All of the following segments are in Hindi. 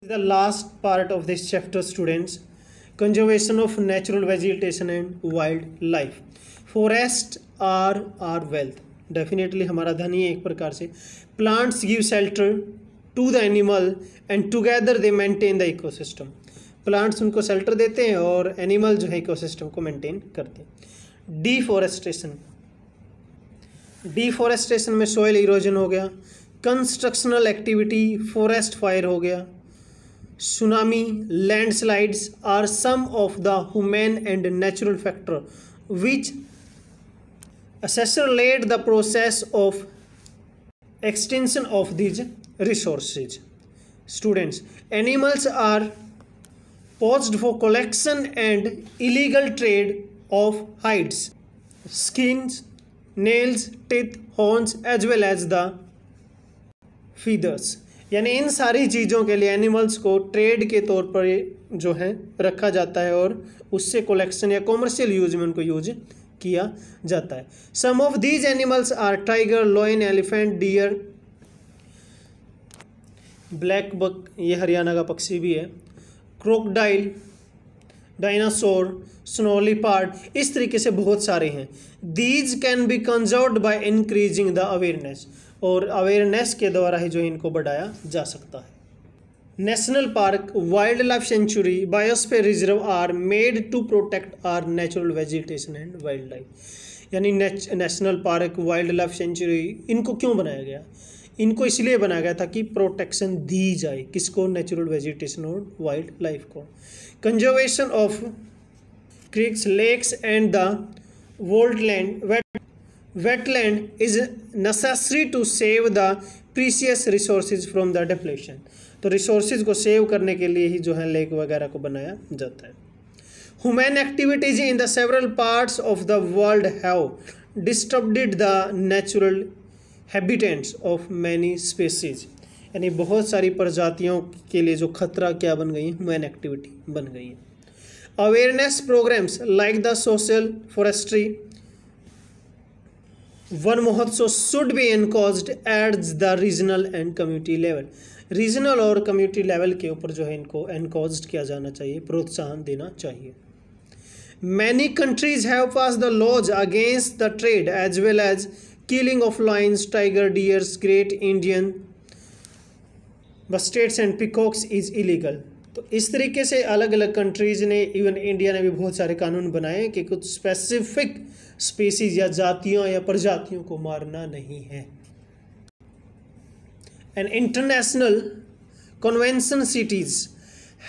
The last part of this chapter, students, conservation of natural vegetation and wildlife. Forest are our wealth. Definitely हमारा धन ही है एक प्रकार से. Plants give shelter to the animal and together they maintain the ecosystem. Plants उनको शेल्टर देते हैं और एनिमल जो है इकोसिस्टम को मेंटेन करते हैं. डिफॉरेस्टेशन में सॉइल इरोजन हो गया. कंस्ट्रक्शनल एक्टिविटी, फॉरेस्ट फायर हो गया. Tsunami, landslides are some of the human and natural factors which accelerate the process of extinction of these resources. Students, animals are poached for collection and illegal trade of hides, skins, nails, teeth, horns as well as the feathers. यानी इन सारी चीज़ों के लिए एनिमल्स को ट्रेड के तौर पर जो है रखा जाता है और उससे कलेक्शन या कॉमर्शियल यूज में उनको यूज किया जाता है. Some of these animals are tiger, lion, elephant, deer, black buck, ये हरियाणा का पक्षी भी है, क्रोकोडाइल, डायनासोर, स्नो लिपार्ड, इस तरीके से बहुत सारे हैं. These can be conserved by increasing the awareness, और अवेयरनेस के द्वारा ही जो इनको बढ़ाया जा सकता है. National park, wild life sanctuary, biosphere reserve are made to protect our natural vegetation and wild life. यानी national park, wild life sanctuary, इनको क्यों बनाया गया? इनको इसलिए बनाया गया था कि प्रोटेक्शन दी जाए. किसको? नेचुरल वेजिटेशन और वाइल्ड लाइफ को. Conservation of creeks, lakes and the wetland wetland is necessary to save the precious resources from the depletion. तो रिसोर्सेज को सेव करने के लिए ही जो है लेक वगैरह को बनाया जाता है. Human activities in the several parts of the world have disturbed the natural habitats of many species. यानी बहुत सारी प्रजातियों के लिए जो खतरा क्या बन गई है? ह्यूमन एक्टिविटी बन गई है. Awareness programs like the social forestry, Van Mahotsav should be encouraged at the regional and community level. Regional और कम्युनिटी लेवल के ऊपर जो है इनको एनकोज्ड किया जाना चाहिए, प्रोत्साहन देना चाहिए. Many countries have pass the laws against the trade as well as killing of lions, tiger, deers, great Indian bustards and peacocks is illegal. तो इस तरीके से अलग अलग कंट्रीज ने, इवन इंडिया ने भी बहुत सारे कानून बनाए कि कुछ स्पेसिफिक स्पीसीज या जातियों या प्रजातियों को मारना नहीं है. An international convention cities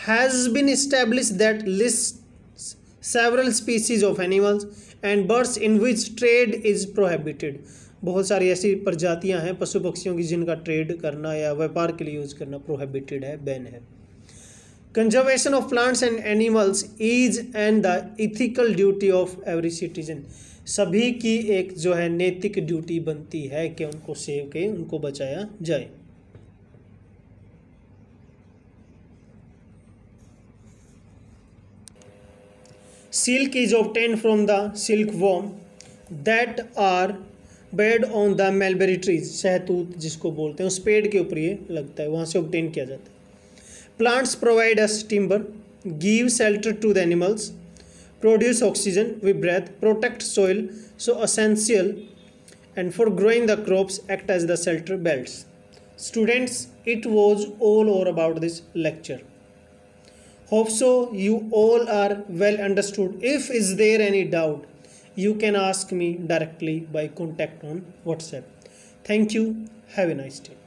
has been established that list several species of animals and birds in which trade is prohibited. बहुत सारी ऐसी प्रजातियां हैं पशु पक्षियों की जिनका ट्रेड करना या व्यापार के लिए यूज करना प्रोहिबिटेड है, बैन है. Conservation of plants and animals is and the ethical duty of every citizen. सभी की एक जो है नैतिक ड्यूटी बनती है कि उनको सेव के उनको बचाया जाए. Silk is obtained from the silk worm that are bed on the mulberry trees. शहतूत जिसको बोलते हैं, उस पेड़ के ऊपर ये लगता है, वहाँ से ऑब्टेन किया जाता है. Plants provide us timber, give shelter to the animals, produce oxygen we breathe, protect soil, so essential, and for growing the crops act as the shelter belts. Students, it was all over about this lecture. Hope so you all are well understood. If is there any doubt, you can ask me directly by contact on WhatsApp. Thank you. Have a nice day.